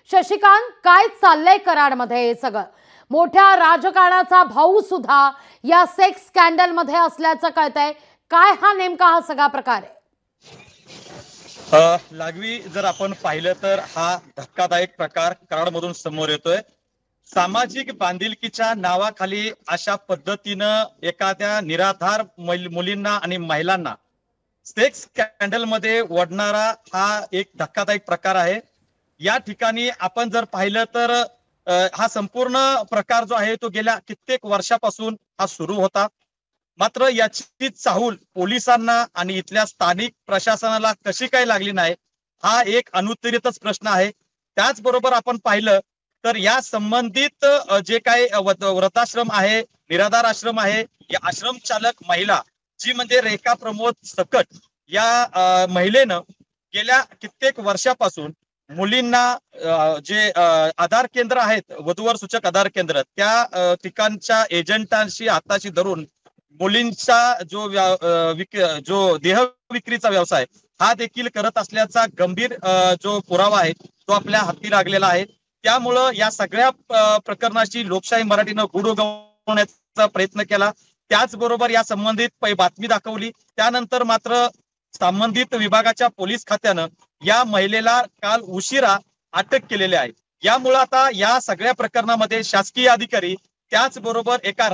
शशिकांत, काय चाललंय कराडमध्ये हे सगळं? मोठ्या राजकारणाचा भाऊ सुद्धा या सेक्स स्कॅन्डल मध्ये असल्याचं कळतंय. काय हा नेमका हा सगळा प्रकार आहे? लागवी जर आपण पाहिलं तर हा धक्कादायक प्रकार कराडमधून समोर येतोय। सामाजिक बांधिलकीच्या नावाखाली अशा पद्धतीनं एखाद्या निराधार मुलींना आणि महिलांना सेक्स स्कॅन्डल मध्ये ओढणारा हा एक धक्कादायक प्रकार आहे। या ठिकाणी आपण जर पाहिलं तर हा संपूर्ण प्रकार जो आहे तो गेल्या कित्येक वर्षापासून हा सुरू होता। मात्र याची चाहूल पोलिसांना आणि इथल्या स्थानिक प्रशासनाला कशी काय लागली नाही, हा एक अनुत्तरितच प्रश्न आहे। त्याचबरोबर आपण पाहिलं तर या संबंधित जे काही वृद्धाश्रम आहे, निराधार आश्रम आहे, या आश्रम चालक महिला जी म्हणजे रेखा प्रमोद सकट या महिलेनं गेल्या कित्येक वर्षापासून मुलींना जे आधार केंद्र आहेत, वधूवर सूचक आधार केंद्र, त्या ठिकाणच्या एजंटांशी हाताशी धरून मुलींचा जो देह विक्रीचा व्यवसाय हा देखील करत असल्याचा गंभीर जो पुरावा आहे तो आपल्या हाती लागलेला आहे। त्यामुळं या सगळ्या प्रकरणाची लोकशाही मराठीनं गूढ उगवण्याचा प्रयत्न केला। त्याचबरोबर या संबंधित बातमी दाखवली। त्यानंतर मात्र संबंधित विभागाच्या पोलीस खात्यानं या महिलेला काल उशिरा अटक केलेली आहे। यामुळे आता या सगळ्या प्रकरणामध्ये शासकीय अधिकारी त्याचबरोबर एका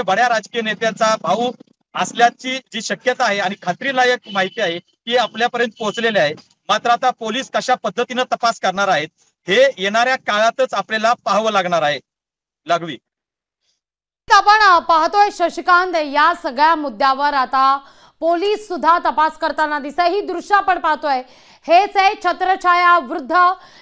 बड्या राजकीय नेत्याचा भाऊ असल्याची जी शक्यता आहे आणि खात्रीलायक माहिती आहे ती आपल्यापर्यंत पोहोचलेली आहे। मात्र आता पोलीस कशा पद्धतीनं तपास करणार आहेत हे येणाऱ्या काळातच आपल्याला पाहावं लागणार आहे। लागवी आपण पाहतोय शशिकांत, या सगळ्या मुद्द्यावर आता पोलीस सुद्धा तपास करताना दिसतंय। ही दृश्य आपण पाहतोय हेच आहे छत्रछाया वृद्ध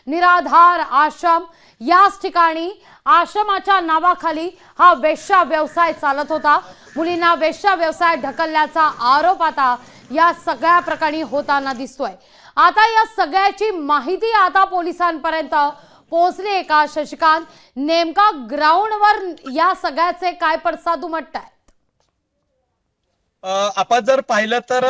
निराधार आश्रम। याच ठिकाणी आश्रमाच्या नावाखाली हा वेश्या व्यवसाय चालत होता। मुलींना वेश्या व्यवसाय ढकलल्याचा आरोप आता या सगळ्या प्रकरणी होताना दिसतोय। आता या सगळ्याची माहिती आता पोलिसांपर्यंत पोहोचली आहे का शशिकांत? नेमका ग्राउंडवर या सगळ्याचे काय पडसाद उमटतायत? आपण जर पाहिलं तर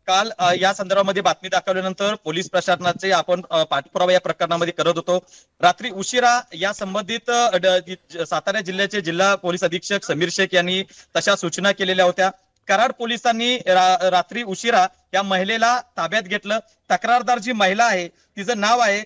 काल या संदर्भामध्ये बातमी दाखवल्यानंतर पोलीस प्रशासनाचे आपण पाठपुरावा या प्रकरणामध्ये करत होतो। रात्री उशिरा या संबंधित सातारा जिल्ह्याचे जिल्हा पोलीस अधीक्षक समीर शेख यांनी तशा सूचना केलेल्या होत्या। कराड पोलिसांनी रात्री उशिरा या महिलेला ताब्यात घेतलं। तक्रारदार जी महिला आहे तिचं नाव आहे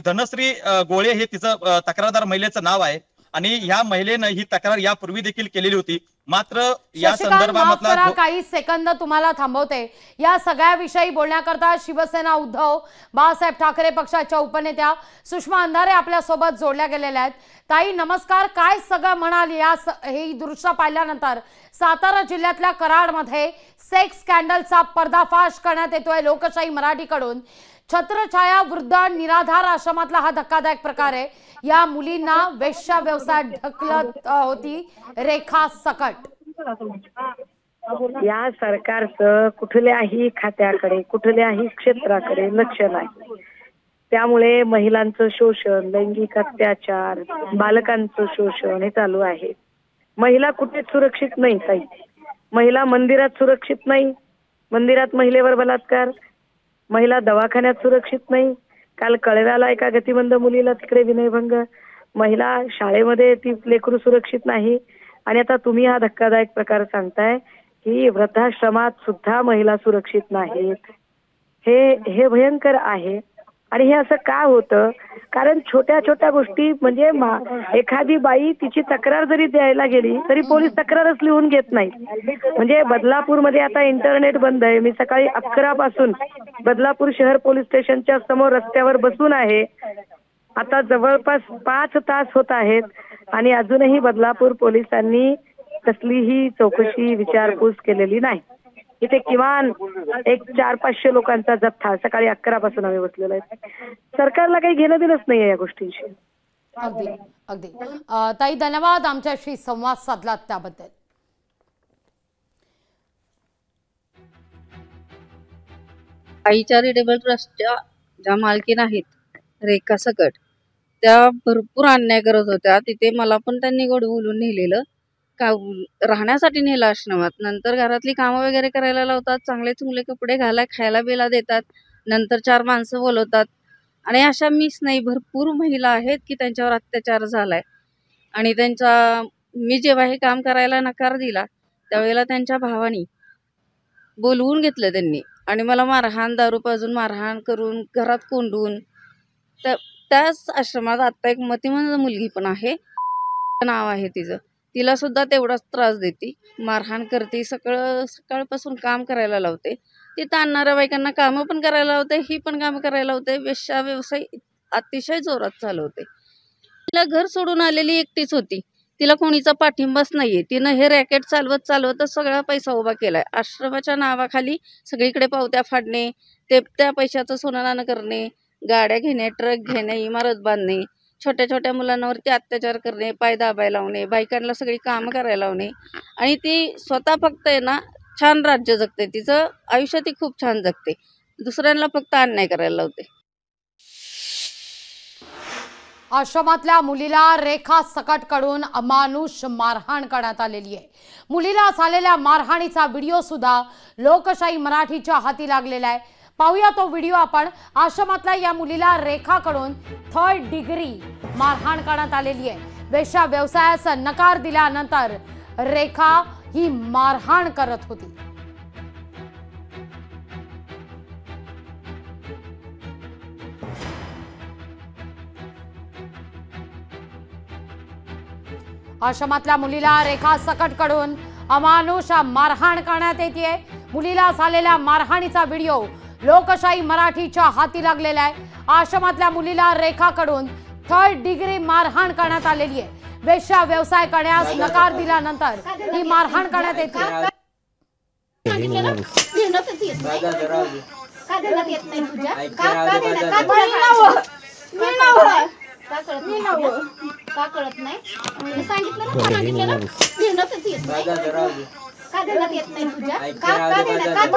धनश्री गोळे, हे तिचं तक्रारदार महिलेचं नाव आहे आणि ह्या महिलेनं ही तक्रार यापूर्वी देखील केलेली होती। मात्र या संदर्भामधला काही सेकंद तुम्हाला थांबवते। या सगळ्या विषयी बोलण्याकरता शिवसेना उद्धव बाळासाहेब ठाकरे पक्षाच्या उपनेत्या सुषमा अंधारे आपल्या सोबत जोडल्या गेलेल्या आहेत। ताई नमस्कार, काय सगळं म्हणाल या हे दृश्य पाहिल्यानंतर? सातारा जिल्ह्यातल्या कराडमध्ये सेक्स स्कॅन्डलचा पर्दाफाश करण्यात येतोय लोकशाही मराठीकडून। छत्रछाया वृद्ध निराधार आश्रमातला हा धक्कादायक प्रकार आहे। या मुलींना वेश्या व्यवसाय ढकलत होती रेखा सकट। या सरकारचं कुठल्याही खात्याकडे कुठल्याही क्षेत्राकडे लक्ष नाही। त्यामुळे महिलांचं शोषण, लैंगिक अत्याचार, बालकांचं शोषण हे चालू आहे। महिला कुठेच सुरक्षित नाही ताई। महिला मंदिरात सुरक्षित नाही, मंदिरात महिलेवर बलात्कार, महिला दवाखान्यात सुरक्षित नाही। काल कळव्याला एका गतिमंद मुलीला तिकडे विनयभंग, महिला शाळेमध्ये ती लेकरू सुरक्षित नाही। आणि आता तुम्ही हा धक्कादायक प्रकार सांगताय की वृद्धाश्रमात सुद्धा महिला सुरक्षित नाहीत। हे भयंकर आहे। आणि हे असं का होतं? कारण छोट्या छोट्या गोष्टी म्हणजे एखादी बाई तिची तक्रार जरी द्यायला गेली तरी पोलीस तक्रारच लिहून घेत नाही। म्हणजे बदलापूरमध्ये आता इंटरनेट बंद आहे। मी सकाळी 11 पासून बदलापूर शहर पोलीस स्टेशनच्या समोर रस्त्यावर बसून आहे। आता जवळपास 5 तास होत आहेत आणि अजूनही बदलापूर पोलिसांनी कसलीही चौकशी विचारपूस केलेली नाही। इथे किमान एक 400-500 लोकांचा जथ्था सकाळी 11 पासून आम्ही बसलेलो आहे। सरकारला काही घेणं देणंच नाहीये या गोष्टींशी। अगदी अगदी ताई, धन्यवाद आमच्याशी संवाद साधलात त्याबद्दल। आई चॅरिटेबल ट्रस्टच्या ज्या मालकीन आहेत रेखा सकट, त्या भरपूर अन्याय करत होत्या। तिथे मला पण त्यांनी गोड बोलून नेलेलं, का राहण्यासाठी नेलं आश्रमात। नंतर घरातली कामं वगैरे करायला लावतात, चांगले चुंगले कपडे घाला, खायला बिला देतात। नंतर 4 माणसं बोलवतात आणि अशा मीच नाही, भरपूर महिला आहेत की त्यांच्यावर अत्याचार झालाय आणि मी जेव्हा हे काम करायला नकार दिला त्यावेळेला त्यांच्या भावानी बोलवून घेतलं त्यांनी आणि मला मारहाण, दारू पाजून मारहाण करून घरात कोंडून. त्याच आश्रमात आता एक मतिमंद मुलगी पण आहे, नाव आहे तिचं, तिला सुद्धा तेवढाच त्रास देते, मारहाण करते, सकाळपासून काम करायला लावते, तिथं आणणाऱ्या बायकांना कामं पण करायला लावते, ही पण कामं करायला लावते, वेश्या व्यवसाय अतिशय जोरात चालवते. तिला घर सोडून आलेली एकटीच होती, तिला कोणीचा पाठिंबाच नाहीये. तिनं हे रॅकेट चालवतच सगळा पैसा उभा केलाय. आश्रमाच्या नावाखाली सगळीकडे पावत्या फाडणे, त्या पैशाचं सोनं करणे, गाड्या घेणे, ट्रक घेणे, इमारत बांधणे, छोट्या छोट्या मुलांवरती अत्याचार करणे, पाय दाबायला लावणे, बायकांना सगळी कामं करायला लावणे आणि ती स्वतः फक्त आहे ना छान राज्य जगते, तिचं आयुष्य ती खूप छान जगते, दुसऱ्यांना फक्त अन्याय करायला लावते. आश्रमातल्या मुलीला रेखा सकटकडून अमानुष मारहाण करण्यात आलेली आहे. मुलीला झालेल्या मारहाणीचा व्हिडिओ सुद्धा लोकशाही मराठीच्या हाती लागलेला आहे. पाहूया तो व्हिडिओ आपण. आश्रमातल्या या मुलीला रेखाकडून 3rd डिग्री मारहाण करण्यात आलेली आहे. वेश्या व्यवसायास नकार दिल्यानंतर रेखा ही मारहाण करत होती. आश्रमातल्या मुलीला रेखा सकटकडून अमानुष मारहाण करण्यात येते. मुलीला झालेल्या मारहाणीचा व्हिडिओ लोकशाही मराठीच्या हाती लागलेला आहे. आश्रमातल्या मुलीला रेखाकडून 3rd डिग्री मारहाण करण्यात आलेली आहे. वेश्या व्यवसाय करण्यास नकार दिल्यानंतर ही मारहाण करण्यात येते. का कळत नाही? सांगितलं ना, सांगितलं ना, देणंच येत नाही. का देण्यात येत नाही तुझ्या? का कळत नाही?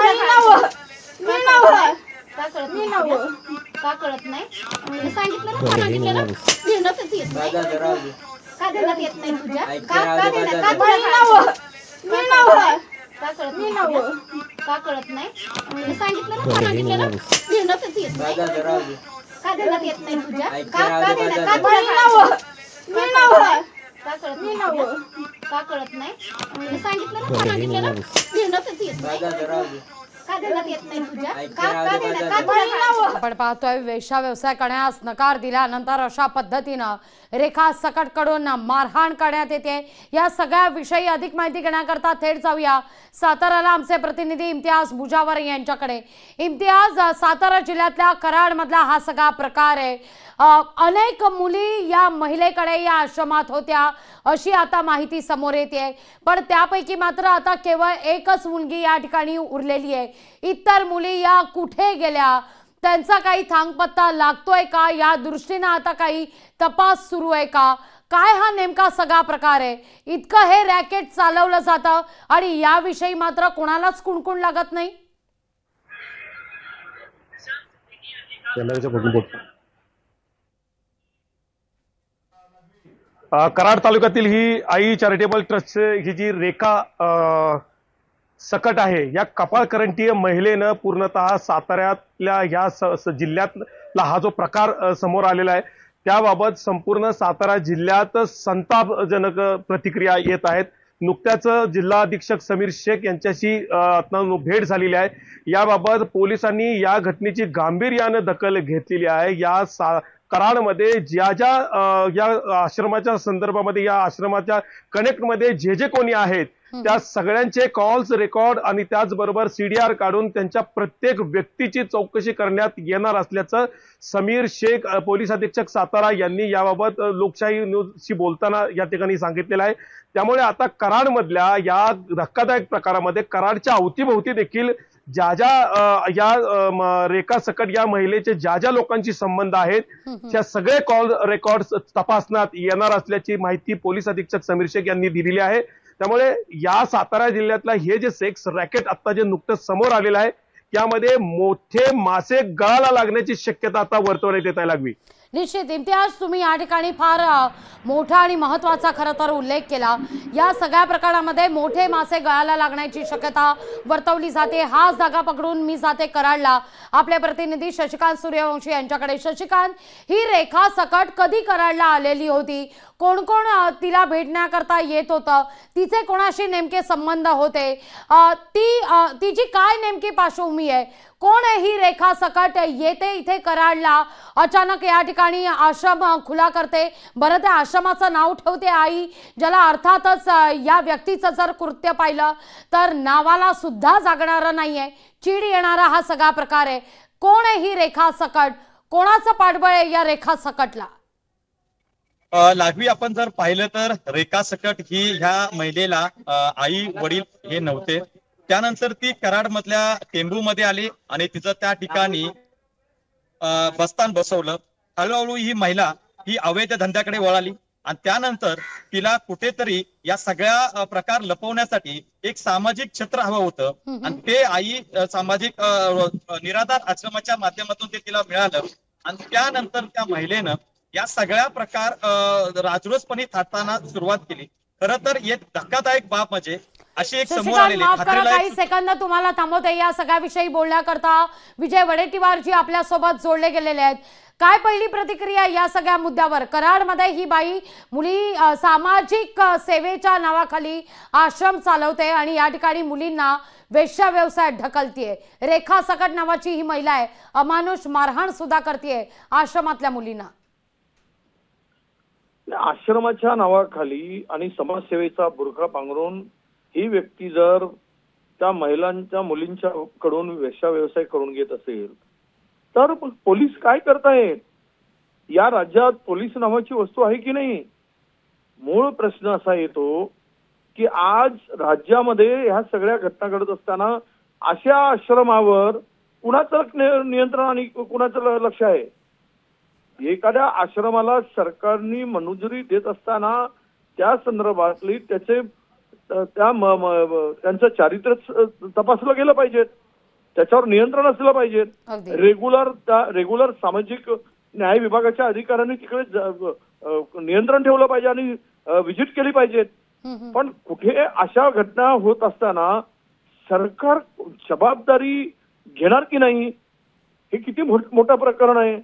का कळत नाही? सांगितलं ना, सांगितलं ना, देणंच येत नाही. का देण्यात येत नाही तुझ्या? का देण्यात का कळत नाही? सांगितलं ना, सांगितलं ना, देणंच येत नाही. का देण्यात येत नाही तुझ्या? का देण्यात का कळत नाही? सांगितलं ना, सांगितलं ना, देणंच येत नाही. का देण्यात येत नाही तुझ्या? का देण्यात आपण पाहतोय वेश्या व्यवसाय करण्यास नकार दिल्यानंतर अशा पद्धतीनं रेखा सकटकडून मारहाण करण्यात येते. या सगळ्या विषयी अधिक माहिती घेण्याकरता थेट जाऊया साताराला आमचे प्रतिनिधी इम्तियाज मुजावर यांच्याकडे. इम्तियाज, सातारा जिल्ह्यातल्या कराडमधला हा सगळा प्रकार आहे. अनेक मुली या महिलेकडे या आश्रमात होत्या अशी आता माहिती समोर येते, पण त्यापैकी मात्र आता केवळ एकच मुलगी या ठिकाणी उरलेली आहे. इतर मुली या कुठे गेल्या, त्यांचा काही थांगपत्ता लागतोय का, या दृष्टीने आता काही तपास सुरू आहे का? काय हा नेमका सगळा प्रकार आहे? इतकं हे रॅकेट चालवलं जातं आणि याविषयी मात्र कोणालाच कुणकुण लागत नाही. कराड तालुक्यातील ही आई चॅरिटेबल ट्रस्ट ही जी रेखा सकट आहे, या कपाळकरंटीय महिलेनं पूर्णतः साताऱ्यातल्या ह्या जिल्ह्यातला हा जो प्रकार समोर आलेला आहे त्याबाबत संपूर्ण सातारा जिल्ह्यात संतापजनक प्रतिक्रिया येत आहेत. नुकत्याच जिल्हा अधीक्षक समीर शेख यांच्याशी भेट झालेली आहे. याबाबत पोलिसांनी या घटनेची गांभीर्यानं दखल घेतलेली आहे. कराडमध्ये या आश्रमाच्या संदर्भामध्ये, या आश्रमाच्या कनेक्टमध्ये जे कोणी आहेत त्या सगळ्यांचे कॉल्स रेकॉर्ड आणि त्याचबरोबर CDR काढून त्यांच्या प्रत्येक व्यक्तीची चौकशी करण्यात येणार असल्याचं समीर शेख पोलीस अधीक्षक सातारा यांनी याबाबत लोकशाही न्यूजशी बोलताना या ठिकाणी सांगितलेलं आहे. त्यामुळे आता कराडमधल्या या धक्कादायक प्रकारामध्ये कराडच्या अवतीभोवती देखील या रेखा सकट या महिलेचे ज्या लोकांशी संबंध आहेत त्या सगळे कॉल रेकॉर्ड तपासण्यात येणार असल्याची माहिती पोलीस अधीक्षक समीर शेख यांनी दिलेली आहे. त्यामुळे या सातारा जिल्ह्यातला हे जे सेक्स रॅकेट आता जे नुकतंच समोर आलेलं आहे त्यामध्ये मोठे मासे गळाला लागण्याची शक्यता आता वर्तवण्यात येत आहे लागवी. निश्चित इम्तियाज, तुम्ही या ठिकाणी फार मोठा आणि महत्त्वाचा खरं तर उल्लेख केला। या सगळ्या प्रकरणामध्ये मोठे मासे गळाला लागण्याची शक्यता वर्तवली जाते। हाच धागा पकडून मी जाते कराडला आपले प्रतिनिधी शशिकांत सूर्यवंशी यांच्याकडे। शशिकांत, ही रेखा सकट कधी कराडला आलेली होती? कोण कोण तिला भेटण्याकरता येत होतं? तिचे कोणाशी नेमके संबंध होते? तिची काय नेमकी पार्श्वभूमी आहे? कोण आहे ही रेखा सकट? येते इथे कराडला, अचानक या ठिकाणी आश्रम खुला करते। बरं, त्या आश्रमाचं नाव ठेवते आई, ज्याला अर्थातच या व्यक्तीचं जर कृत्य पाहिलं तर नावाला सुद्धा जागणारं नाहीये, चीड येणारा हा सगळा प्रकार आहे। कोण आहे ही रेखा सकट? कोणाचं पाठबळ आहे या रेखा सकटला? लाघवी, आपण जर पाहिलं तर रेखा सकट ही ह्या महिलेला आई वडील हे नव्हते। त्यानंतर ती कराड मधल्या टेंबूमध्ये आली आणि तिचं त्या ठिकाणी बस्तान बसवलं। हळूहळू ही महिला ही अवैध धंद्याकडे वळाली आणि त्यानंतर तिला कुठेतरी या सगळ्या प्रकार लपवण्यासाठी एक सामाजिक छत्र हवं होतं आणि ते आई सामाजिक निराधार आश्रमाच्या माध्यमातून ते तिला मिळालं आणि त्यानंतर त्या महिलेनं या सगळ्या प्रकार राजरोसपणे थाटताना सुरुवात केली। खरं तर एक धक्कादायक बाब म्हणजे अशी एक समोर आलेली काही सेकंद तुम्हाला थांबवते या सगळ्याविषयी बोलण्याकरता विजय वडेट्टीवारजी आपल्या सोबत जोडले गेलेले आहेत। काय पहिली प्रतिक्रिया या सगळ्या मुद्द्यावर? कराडमध्ये ही बाई मुली सामाजिक सेवेच्या नावाखाली आश्रम चालवते आणि या ठिकाणी मुलींना वेश्या व्यवसायात ढकलतीये। रेखा सकट नावाची ही महिला आहे, अमानुष मारहाण सुद्धा करते आश्रमातल्या मुलींना। आश्रमाच्या नावाखाली आणि समाजसेवेचा बुरखा पांघरून ही व्यक्ती जर त्या महिलांच्या मुलींच्या कडून वेश्या व्यवसाय करून घेत असेल तर पोलीस काय करतायत? या राज्यात पोलीस नावाची वस्तू आहे की नाही? मूळ प्रश्न असा येतो की आज राज्यामध्ये ह्या सगळ्या घटना घडत असताना अशा आश्रमावर कुणाचं नियंत्रण आणि कुणाचं लक्ष आहे? एखाद्या आश्रमाला सरकारने मंजुरी देत असताना त्या संदर्भातली त्यांचं चारित्र्य तपासलं गेलं पाहिजे, त्याच्यावर नियंत्रण असलं पाहिजे। रेग्युलर सामाजिक न्याय विभागाच्या अधिकाऱ्यांनी तिकडे नियंत्रण ठेवलं पाहिजे आणि व्हिजिट केली पाहिजे। पण कुठे अशा घटना होत असताना सरकार जबाबदारी घेणार की नाही? हे किती मोठं प्रकरण आहे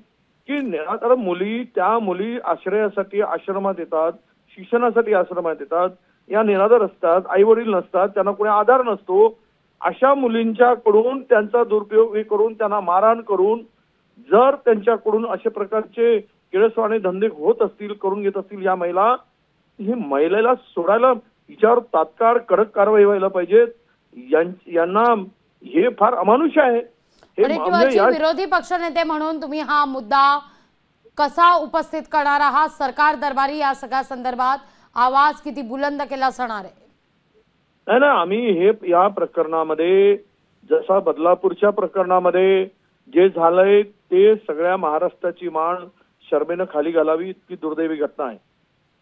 की निराधार मुली आश्रयासाठी आश्रमात येतात, शिक्षणासाठी आश्रमात येतात, या निराधार असतात, आई वडील नसतात, त्यांना कोणी आधार नसतो। अशा मुलींच्याकडून त्यांचा दुरुपयोग करून त्यांना मारहाण करून जर त्यांच्याकडून अशा प्रकारचे किळसवाणे धंदे होत असतील, करून घेत असतील या महिला, ही महिलेला सोडायला, हिच्यावर तात्काळ कडक कारवाई व्हायला पाहिजे। यांना हे फार अमानुष आहे। विरोधी पक्षनेते म्हणून तुम्ही हा मुद्दा कसा उपस्थित करणार आहात? सरकार दरबारी या सगळ्या संदर्भात आवाज किती बुलंद केला असणार आहे? नाही ना, आम्ही हे या प्रकरणामध्ये जसा बदलापूरच्या प्रकरणामध्ये जे झालंय ते सगळ्या महाराष्ट्राची मान शर्मेनं खाली घालावी इतकी दुर्दैवी घटना आहे।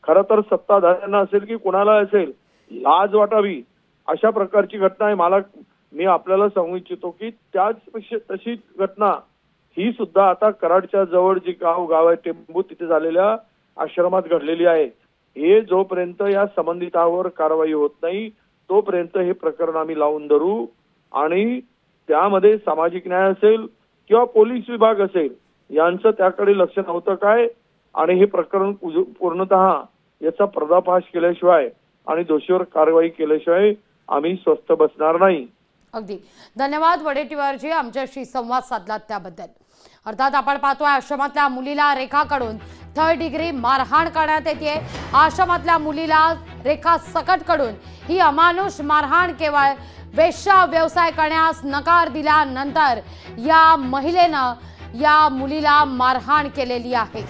खरं तर सत्ताधाऱ्यांना असेल की कोणाला असेल लाज वाटावी अशा प्रकारची घटना आहे। मी आपल्याला सांगू इच्छितो की तशी घटना ही सुद्धा आता कराडच्या जवळ जी गाव आहे टेंबू तिथे झालेल्या आश्रमात घडलेली आहे। हे जोपर्यंत या संबंधितावर कारवाई होत नाही तोपर्यंत हे प्रकरण आम्ही लावून धरू आणि त्यामध्ये सामाजिक न्याय असेल किंवा पोलीस विभाग असेल यांचं त्याकडे लक्ष नव्हतं काय आणि हे प्रकरण पूर्णतः याचा पर्दाफाश केल्याशिवाय आणि दोषीवर कारवाई केल्याशिवाय आम्ही स्वस्थ बसणार नाही। अगदी धन्यवाद वडेट्टीवारजी, आमच्याशी संवाद साधलात त्याबद्दल। अर्थात आपण पाहतोय आश्रमातल्या मुलीला रेखाकडून 3rd डिग्री मारहाण करण्यात येते। आश्रमातल्या मुलीला रेखा सकटकडून ही अमानुष मारहाण केवळ वेश्या व्यवसाय करण्यास नकार दिल्यानंतर या महिलेनं या मुलीला मारहाण केलेली आहे।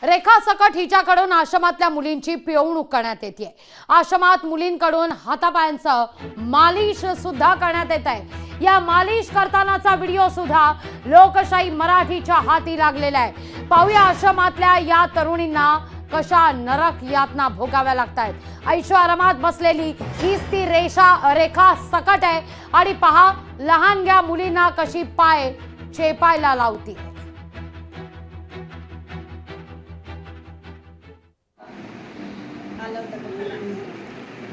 रेखा सकट हिच्याकडून आश्रमातल्या मुलींची पिळवणूक करण्यात येते। आश्रमात मुलींकडून हातापायांचं मालिश सुद्धा करण्यात येत आहे। या मालिश करतानाचा व्हिडिओ सुद्धा लोकशाही मराठीच्या हाती लागलेला आहे। पाहूया आश्रमातल्या या तरुणींना कशा नरक यातना भोगाव्या लागतायत। ऐशोआरामात बसलेली हीच ती रेखा सकट आहे आणि पहा लहानग्या मुलींना कशी पाय चेपायला लावती।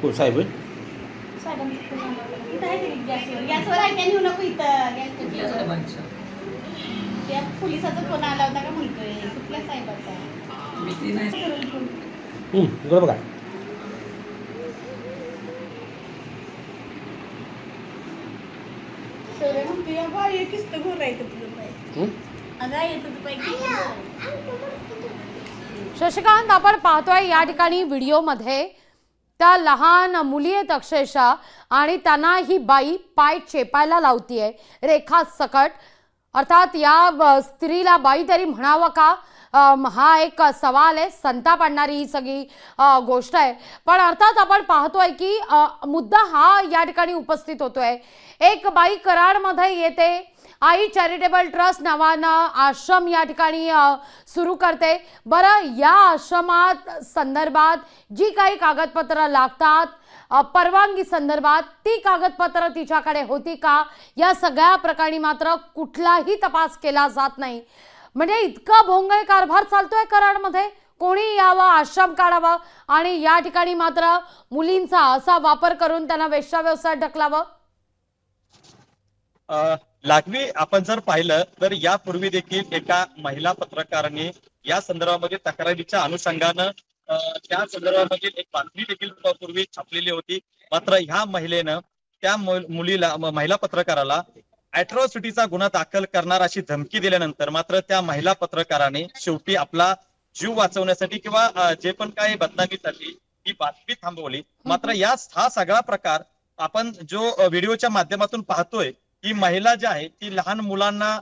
हो साहेब पोलिसाचा फोन आला होता का म्हणतोय, कुठल्या साहेबाचा? बघा शशिकांत, आपण पाहतोय या ठिकाणी व्हिडिओमध्ये त्या लहान मुली आहेत अक्षरशः आणि त्यांना ही बाई पाय चेपायला लावतीये रेखा सकट। अर्थात या स्त्रीला बाई तरी म्हणावं का, हा एक सवाल आहे, संताप आणणारी ही सगळी गोष्ट आहे। पण अर्थात आपण पाहतोय की मुद्दा हा या ठिकाणी उपस्थित होतोय। एक बाई कराडमध्ये येते, आई चॅरिटेबल ट्रस्ट नावानं आश्रम या ठिकाणी सुरू करते। बरं, या आश्रमात संदर्भात जी काही कागदपत्र लागतात, परवानगी संदर्भात ती कागदपत्र तिच्याकडे होती का, या सगळ्या प्रकरणी मात्र कुठलाही तपास केला जात नाही। म्हणजे इतका भोंगळ कारभार चालतोय कराडमध्ये। कोणी यावं, आश्रम काढावं आणि या ठिकाणी मात्र मुलींचा असा वापर करून त्यांना वेश्या व्यवसायात ढकलावं। लागवी आपण जर पाहिलं तर यापूर्वी देखील एका महिला पत्रकारांनी या संदर्भामध्ये तक्रारीच्या अनुषंगानं त्या संदर्भामध्ये एक बातमी देखील पूर्वी छापलेली होती। मात्र ह्या महिलेनं त्या मुलीला, महिला पत्रकाराला अॅट्रॉसिटीचा गुन्हा दाखल करणार अशी धमकी दिल्यानंतर मात्र त्या महिला पत्रकाराने शेवटी आपला जीव वाचवण्यासाठी किंवा जे पण काही बदनामीसाठी ही बातमी थांबवली। मात्र हा सगळा प्रकार आपण जो व्हिडिओच्या माध्यमातून पाहतोय, ही महिला जी आहे ती लहान मुलांना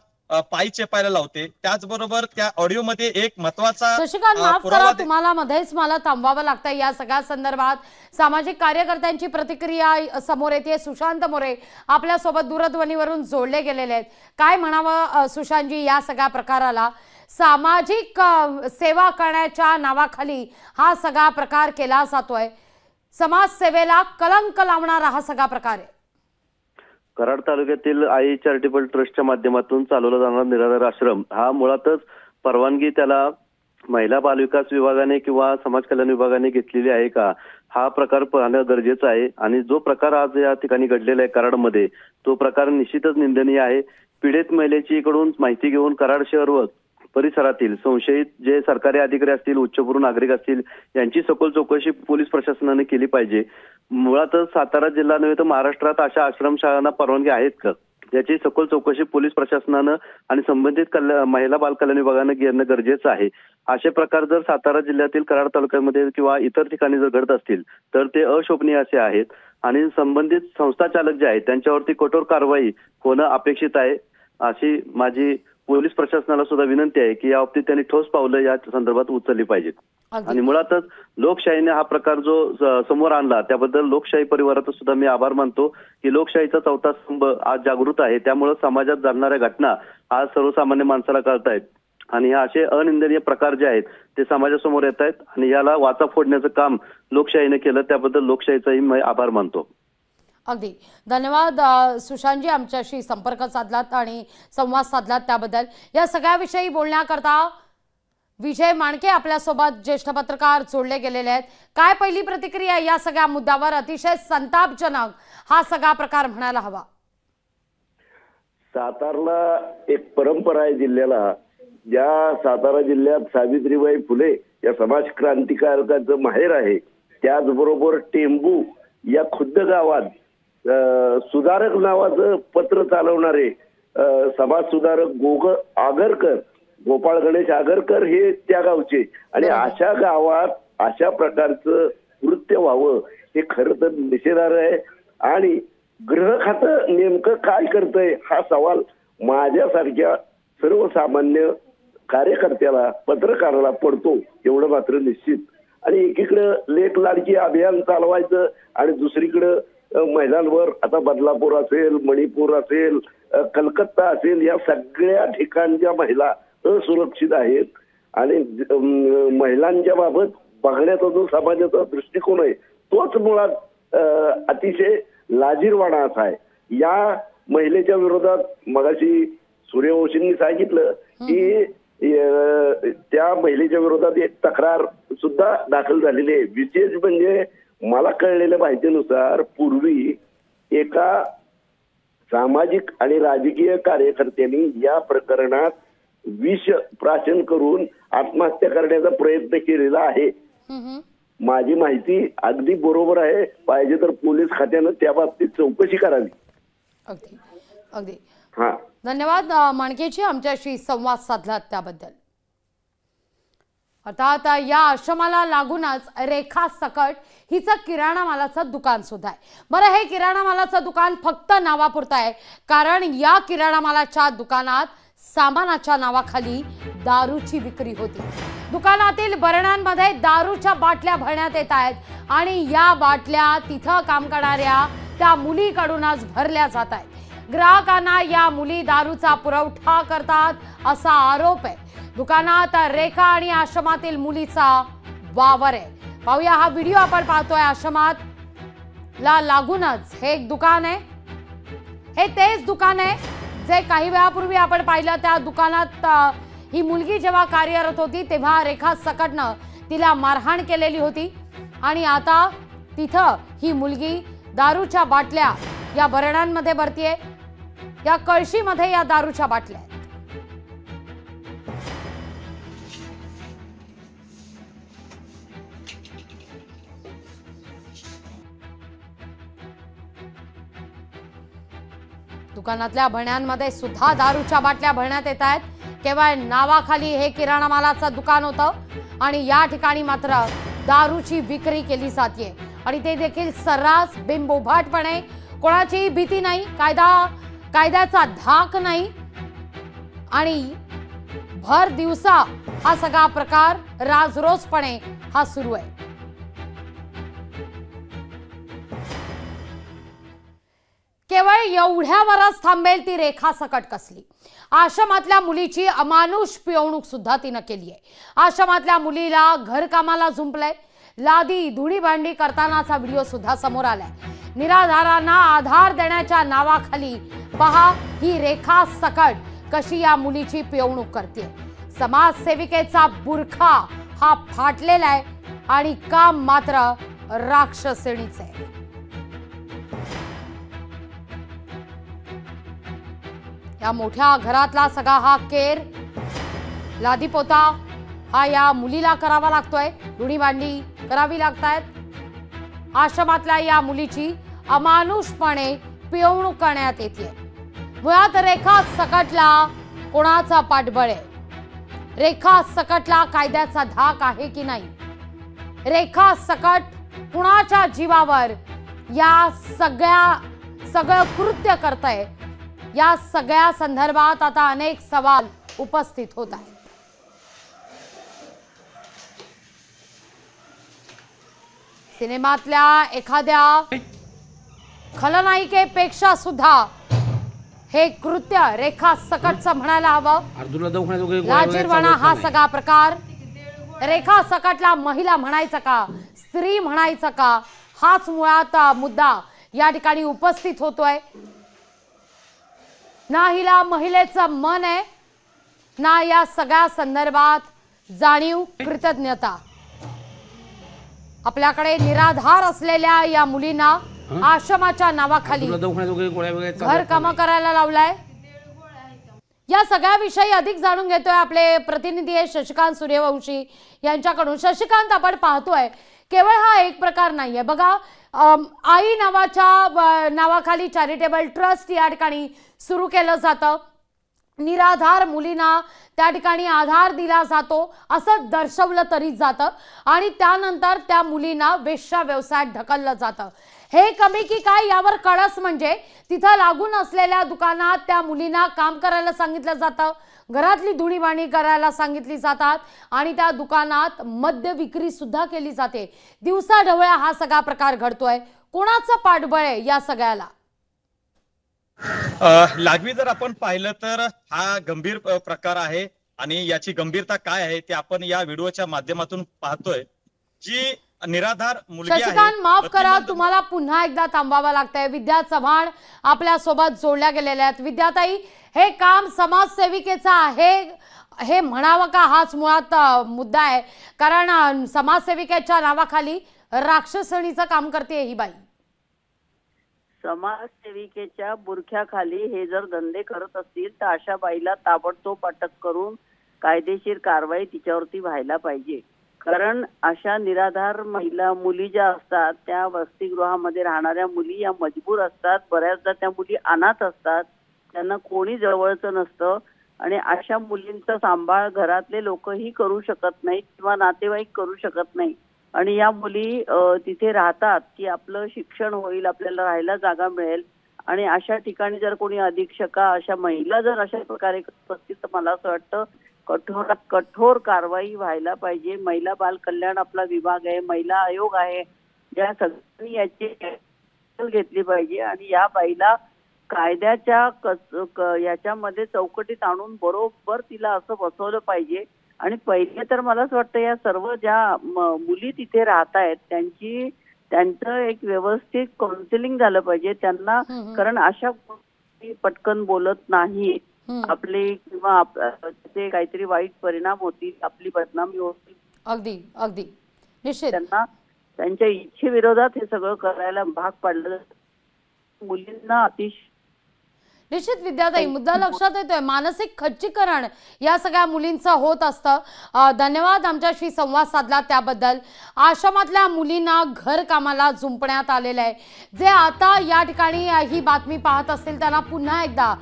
पायी चेपायला लावते। त्याचबरोबर त्या ऑडिओमध्ये एक महत्वाचा शशिकांत, माफ करा, तुम्हाला मध्येच मला थांबवावं लागतंय। या सगळ्या संदर्भात सामाजिक कार्यकर्त्यांची प्रतिक्रिया समोर येते। सुशांत मोरे आपल्या सोबत दूरध्वनीवरून जोडले गेलेले आहेत। काय म्हणावं सुशांतजी या सगळ्या प्रकाराला? सामाजिक सेवा करण्याच्या नावाखाली हा सगळा प्रकार केला जातोय, समाजसेवेला कलंक लावणारा हा सगळा प्रकार आहे। कराड तालुक्यातील आई चॅरिटेबल ट्रस्टच्या माध्यमातून चालवला जाणारा निराधार आश्रम हा मुळातच परवानगी त्याला महिला बालविकास विभागाने किंवा समाज कल्याण विभागाने घेतलेली आहे का, हा प्रकार पाहणं गरजेचं आहे। आणि जो प्रकार आज या ठिकाणी घडलेला आहे कराडमध्ये, तो प्रकार निश्चितच निंदनीय आहे। पीडित महिलेची कडून माहिती घेऊन कराड शहर व परिसरातील संशयित जे सरकारी अधिकारी असतील, उच्चभ्रू नागरिक असतील, यांची सखोल चौकशी पोलीस प्रशासनाने केली पाहिजे। मुळातच सातारा जिल्हा नव्हे तर महाराष्ट्रात अशा आश्रमशाळांना परवानगी आहेत का, याची सखोल चौकशी पोलीस प्रशासनानं आणि संबंधित महिला बाल कल्याण विभागानं घेणं गरजेचं आहे। असे प्रकार जर सातारा जिल्ह्यातील कराड तालुक्यामध्ये किंवा इतर ठिकाणी जर घडत असतील तर ते अशोभनीय असे आहेत आणि संबंधित संस्था चालक जे आहेत त्यांच्यावरती कठोर कारवाई होणं अपेक्षित आहे, अशी माझी पोलीस प्रशासनाला सुद्धा विनंती आहे की या बाबतीत त्यांनी ठोस पावलं या संदर्भात उचलली पाहिजेत। आणि मुळातच लोकशाहीने हा प्रकार जो समोर आणला त्याबद्दल लोकशाही परिवाराचा सुद्धा मी आभार मानतो की लोकशाहीचा चौथा स्तंभ आज जागृत आहे। त्यामुळे समाजात घडणाऱ्या घटना आज सर्वसामान्य माणसाला कळतायत आणि हे असे अनिंदनीय प्रकार जे आहेत ते समाजासमोर येत आहेत आणि याला वाचा फोडण्याचं काम लोकशाहीने केलं, त्याबद्दल लोकशाहीचाही मी आभार मानतो। अगदी धन्यवाद सुशांतजी, आमच्याशी संपर्क साधलात आणि संवाद साधलात त्याबद्दल। या सगळ्याविषयी बोलण्याकरता विजय माणके आपल्यासोबत ज्येष्ठ पत्रकार जोडले गेलेले आहेत। काय पहिली प्रतिक्रिया या सगळ्या मुद्द्यावर? अतिशय संतापजनक हा सगळा प्रकार म्हणायला हवा। सातारला एक परंपरा आहे जिल्ह्याला, ज्या सातारा जिल्ह्यात सावित्रीबाई फुले या समाज क्रांतिकारकाचं माहेर आहे, त्याचबरोबर टेंबू या खुद्द गावात सुधारक नावाचं पत्र चालवणारे समाज सुधारक गोपाळ गणेश आगरकर हे त्या गावचे आणि अशा गावात अशा प्रकारचं कृत्य व्हावं हे खरं तर निषेधार्ह आहे। आणि गृह खातं नेमकं काय करतंय हा सवाल माझ्यासारख्या सर्वसामान्य कार्यकर्त्याला, पत्रकाराला पडतो एवढं मात्र निश्चित। आणि एकीकडे लेक लाडकी अभियान चालवायचं आणि दुसरीकडे महिलांवर आता बदलापूर असेल, मणिपूर असेल, कलकत्ता असेल, या सगळ्या ठिकाणच्या महिला असुरक्षित आहेत आणि महिलांच्या बाबत बघण्याचा जो समाजाचा दृष्टिकोन आहे तोच मुळात अतिशय लाजिरवाणा असा आहे. या महिलेच्या विरोधात मगाशी सूर्यवंशींनी सांगितलं की त्या महिलेच्या विरोधात एक तक्रार सुद्धा दाखल झालेली आहे. विशेष म्हणजे मला कळलेल्या माहितीनुसार पूर्वी एका सामाजिक आणि राजकीय कार्यकर्त्यांनी या प्रकरणात विष प्राशन करून आत्महत्या करण्याचा प्रयत्न केलेला आहे. माझी माहिती अगदी बरोबर आहे. पाहिजे तर पोलीस खात्यानं त्या बाबतीत चौकशी करावी. अगदी अगदी हा, धन्यवाद माणकेची आमच्याशी संवाद साधला त्याबद्दल. अर्थात या आश्रमाला लागूनच रेखा सकट हिचं किराणा मालाचं दुकान सुद्धा आहे. बरं, हे किराणा मालाचं दुकान फक्त नावापुरतं आहे, कारण या किराणा मालाच्या दुकानात सामानाच्या नावाखाली दारूची विक्री होती. दुकानातील बरण्यांमध्ये दारूच्या बाटल्या भरण्यात येत आहेत आणि या बाटल्या तिथं काम करणाऱ्या त्या मुलीकडूनच भरल्या जात आहेत. ग्राहकांना या मुली दारूचा पुरवठा करतात असा आरोप आहे. दुकानात रेखा आणि आश्रमातील मुलीचा वावर आहे. पाहूया हा व्हिडिओ आपण पाहतोय. आश्रमात ला लागूनच हे एक दुकान आहे. हे तेच दुकान आहे जे काही वेळापूर्वी आपण पाहिलं. त्या दुकानात ही मुलगी जेव्हा कार्यरत होती तेव्हा रेखा सकटनं तिला मारहाण केलेली होती आणि आता तिथं ही मुलगी दारूच्या बाटल्या या बरण्यांमध्ये भरतीये. या कळशीमध्ये या दारूच्या बाटल्या आहेत. दुकानातल्या भरण्यांमध्ये सुद्धा दारूच्या बाटल्या भरण्यात येत आहेत. केवळ नावाखाली हे किराणा मालाचं दुकान होतं आणि या ठिकाणी मात्र दारूची विक्री केली जाते आणि ते देखील सर्रास बिनबोभाटपणे. कोणाची भीती नाही, कायद्याचा धाक नाही आणि भर दिवसा हा सगळा प्रकार राजरोसपणे हा सुरू आहे. केवळ एवढ्यावरच थांबेल ती रेखा सकट कसली. आश्रमातल्या मुलीची अमानुष पिळवणूक सुद्धा तिनं केली आहे. आश्रमातल्या मुलीला घरकामाला झुंपलंय. लादी धुणी भांडी करतानाचा व्हिडिओ सुद्धा समोर आलाय. निराधारांना आधार देण्याच्या नावाखाली पहा ही रेखा सकट कशी या मुलीची पिळवणूक करते. समाजसेविकेचा बुरखा हा फाटलेला आहे आणि काम मात्र राक्षसिणीचं आहे. या मोठ्या घरातला सगळा हा केर लादीपोता हा या मुलीला करावा लागतोय. धुणी भांडी करावी लागतायत. आश्रमातल्या या मुलीची अमानुषपणे पिळवणूक करण्यात येते. मुळात रेखा सकटला कोणाचा पाठबळ आहे? रेखा सकटला कायद्याचा धाक आहे की नाही? रेखा सकट कुणाच्या जीवावर या सगळं कृत्य करतंय? या सगळ्या संदर्भात आता अनेक सवाल उपस्थित होत आहेत. सिनेमातल्या एखाद्या खलनायिकेपेक्षा सुद्धा हे कृत्य रेखा सकटचं म्हणायला हवं. लाजिरवाणा हा सगळा प्रकार. रेखा सकटला महिला म्हणायचं का, स्त्री म्हणायचं का, हाच मुळात मुद्दा या ठिकाणी उपस्थित होतोय. ना हिला महिलेचं मन आहे ना या सगळ्या संदर्भात जाणीव, कृतज्ञता. आपल्याकडे निराधार असलेल्या या मुलींना आश्रमाच्या नावाखाली घर काम करायला लावलाय. या सगळ्याविषयी अधिक जाणून घेतोय आपले प्रतिनिधी आहे शशिकांत सूर्यवंशी यांच्याकडून. शशिकांत, आपण पाहतोय केवळ हा एक प्रकार नाहीये बघा. आई नावाखाली चॅरिटेबल ट्रस्ट या ठिकाणी सुरू केलं जातं. निराधार मुलींना त्या ठिकाणी आधार दिला जातो असं दर्शवलं तरी जातं आणि त्यानंतर त्या मुलींना वेश्या व्यवसायात ढकललं जातं. हे कमी की काय यावर कळस म्हणजे तिथं लागून असलेल्या दुकानात त्या मुलींना काम करायला सांगितलं जातं. घरातली धुणी भांडी करायला सांगितली जातात आणि त्या दुकानात मद्य विक्री सुद्धा केली जाते. दिवसा ढवळ्या हा सगळा प्रकार घडतोय. कोणाचं पाठबळ आहे या सगळ्याला? लागवी जर आपण पाहिलं तर हा गंभीर प्रकार आहे. आणि याची गंभीरता काय आहे ते आपण या व्हिडिओच्या माध्यमातून पाहतोय। जी निराधार मुलगी शशिकांत, माफ करा, तुम्हाला पुन्हा एकदा थांबावं लागतंय। विद्या चव्हाण आपल्या सोबत जोडल्या गेलेल्या आहेत। विद्याताई, हे काम समाजसेविकेचं आहे हे म्हणावं का, हाच मुळात मुद्दा आहे, कारण समाजसेविकेच्या नावाखाली राक्षसणीचं काम करते ही बाई। समाजसेविकेच्या बुरख्याखाली हे जर धंदे करत असतील तर अशा बाईला ताबडतोब अटक करून कायदेशीर कारवाई तिच्यावरती व्हायला पाहिजे। कारण अशा निराधार महिला मुली ज्या असतात त्या वसतिगृहामध्ये राहणाऱ्या मुली या मजबूर असतात, बऱ्याचदा त्या मुली अनाथ असतात, त्यांना कोणी जवळचं नसतं आणि अशा मुलींचा सांभाळ घरातले लोकही करू शकत नाहीत किंवा नातेवाईक करू शकत नाही आणि या मुली तिथे राहतात की आपलं शिक्षण होईल, आपल्याला राहायला जागा मिळेल आणि अशा ठिकाणी जर कोणी अधीक्षका अशा महिला जर अशा प्रकारे करत असतील तर मला असं वाटतं कठोरात कठोर कारवाई व्हायला पाहिजे। महिला बाल कल्याण आपला विभाग आहे, महिला आयोग आहे, या सगळ्यांनी याची दखल घेतली पाहिजे आणि या बाईला कायद्याच्या याच्यामध्ये चौकटीत आणून बरोबर तिला असं बसवलं पाहिजे। आणि पहिले तर मला असं वाटतं या सर्व ज्या मुली तिथे राहत आहेत त्यांचं एक व्यवस्थित काउन्सिलिंग झालं पाहिजे त्यांना, कारण अशा पटकन बोलत नाही आपले किंवा ते काहीतरी वाईट परिणाम होतील, आपली बदनामी होतील। अगदी अगदी निश्चित त्यांना त्यांच्या इच्छेविरोधात हे सगळं करायला भाग पाडलं मुलींना अतिशय निश्चित। विद्याताई, मुद्दा लक्षात येतोय, मानसिक खच्चीकरण या सगळ्या मुलींचं होत असतं। धन्यवाद आमच्याशी संवाद साधला त्याबद्दल। आश्रमातल्या मुलींना घर कामाला जुंपण्यात आलेलं आहे। जे आता या ठिकाणी ही बातमी पाहत असतील त्यांना पुन्हा एकदा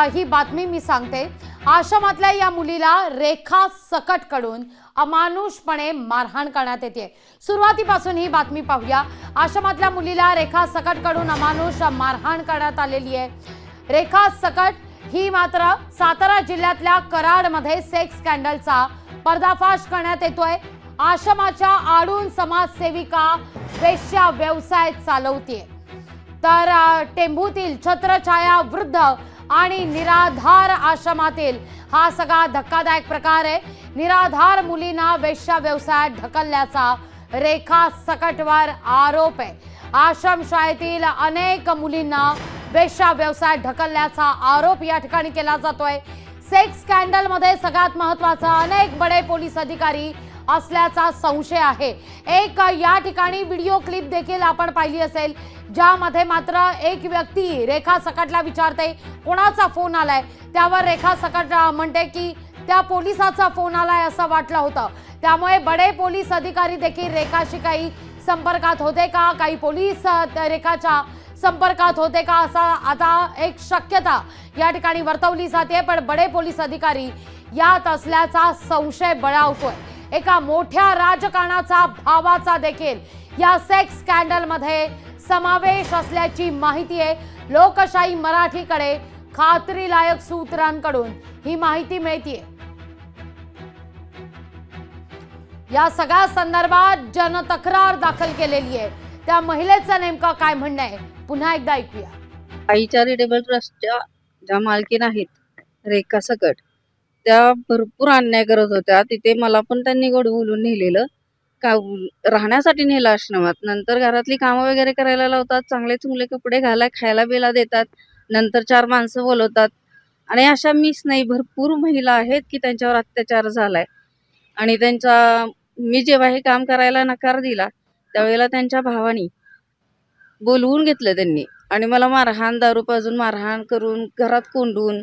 ही बातमी मी सांगते। आश्रमातल्या या मुलीला रेखा सकटकडून अमानुषपणे मारहाण करण्यात येते। सुरुवातीपासून ही बातमी पाहूया। आश्रमातल्या मुलीला रेखा सकटकडून अमानुष मारहाण करण्यात आलेली आहे। रेखा सकट ही मात्र सातारा जिल्ह्यातल्या कराडमध्ये सेक्स स्कॅन्डलचा पर्दाफाश करण्यात येतोय। आश्रमाच्या आडून समाजसेविका वेश्या व्यवसाय चालवते, तर टेंभूतील छत्रछाया वृद्ध आणि निराधार आश्रमातील हा सगळा धक्कादायक प्रकार आहे। निराधार मुलींना वेश्या व्यवसायात ढकलल्याचा रेखा सकटवर आरोप आहे। आश्रमशाळेतील अनेक मुलींना वेश्या व्यवसायात ढकलल्याचा आरोप या ठिकाणी केला जातोय। सेक्स स्कॅन्डल मध्ये सगळ्यात महत्त्वाचा अनेक बडे पोलीस अधिकारी असल्याचा संशय आहे। एक या ठिकाणी व्हिडिओ क्लिप देखील आपण पाहिली असेल ज्यामध्ये मात्र एक व्यक्ती रेखा सकटला विचारते कोणाचा फोन आलाय, त्यावर रेखा सकट म्हणते की त्या पोलिसाचा फोन आलाय असं वाटलं होतं। त्यामुळे बडे पोलीस अधिकारी देखील रेखाशी काही संपर्कात होते का, काही पोलीस रेखाच्या संपर्कात होते का, असा आता एक शक्यता या ठिकाणी वर्तवली जाते। पण बडे पोलीस अधिकारी यात असल्याचा संशय बळावतोय। एका मोठ्या राजकारणाचा भावाचा देखील या सेक्स स्कॅन्डल मध्ये समावेश असल्याची माहिती आहे। लोकशाही मराठीकडे खात्रीलायक सूत्रांकडून ही माहिती मिळते। या सगळ्या संदर्भात जनतक्रार दाखल केलेली आहे। त्या महिलेचं नेमकं काय म्हणणं आहे पुन्हा एकदा ऐकूया। आई चॅरिटेबल ट्रस्टच्या ज्या मालकीण आहेत रेखा सकट, त्या भरपूर अन्याय करत होत्या। तिथे मला पण त्यांनी गोड बोलून नेलेलं, का राहण्यासाठी नेलं आश्रमात। नंतर घरातली कामं वगैरे करायला लावतात, चांगले चुंगले कपडे घाला, खायला बिला देतात, नंतर 4 माणसं बोलवतात। आणि अशा मीच नाही भरपूर महिला आहेत की त्यांच्यावर अत्याचार झालाय। आणि मी जेव्हा हे काम करायला नकार दिला त्यावेळेला त्यांच्या भावानी बोलवून घेतलं त्यांनी आणि मला मारहाण, दारू पाजून मारहाण करून घरात कोंडून।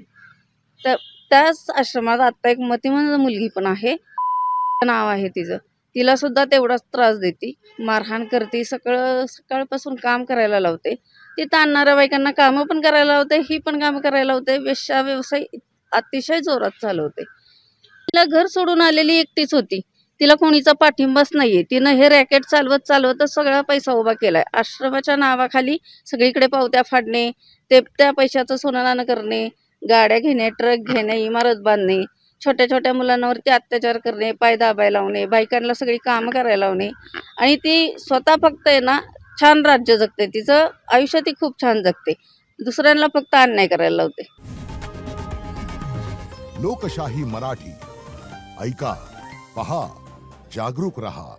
त्याच आश्रमात आता एक मतिमंद मुलगी पण आहे, नाव आहे तिचं, तिला सुद्धा तेवढाच त्रास देते, मारहाण करते, सकाळपासून काम करायला लावते। ती ताणणाऱ्या बायकांना कामं पण करायला लावते, ही पण कामं करायला लावते। वेश्या व्यवसाय अतिशय जोरात चालवते। तिला घर सोडून आलेली एकटीच होती, तिला कोणीचा पाठिंबाच नाहीये। तिनं हे रॅकेट चालवतच सगळा पैसा उभा केलाय। आश्रमाच्या नावाखाली सगळीकडे पावत्या फाडणे, त्या पैशाचं सोनं करणे, गाड्या घेणे, ट्रक घेणे, इमारत बांधणे, छोट्या छोट्या मुलांवरती अत्याचार करणे, पाय दाबायला लावणे, बायकांना सगळी कामं करायला लावणे। आणि ती स्वतः फक्त आहे ना छान राज्य जगते, तिचं आयुष्य ती खूप छान जगते, दुसऱ्यांना फक्त अन्याय करायला लावते। लोकशाही मराठी ऐका, पहा, जागरूक रहा.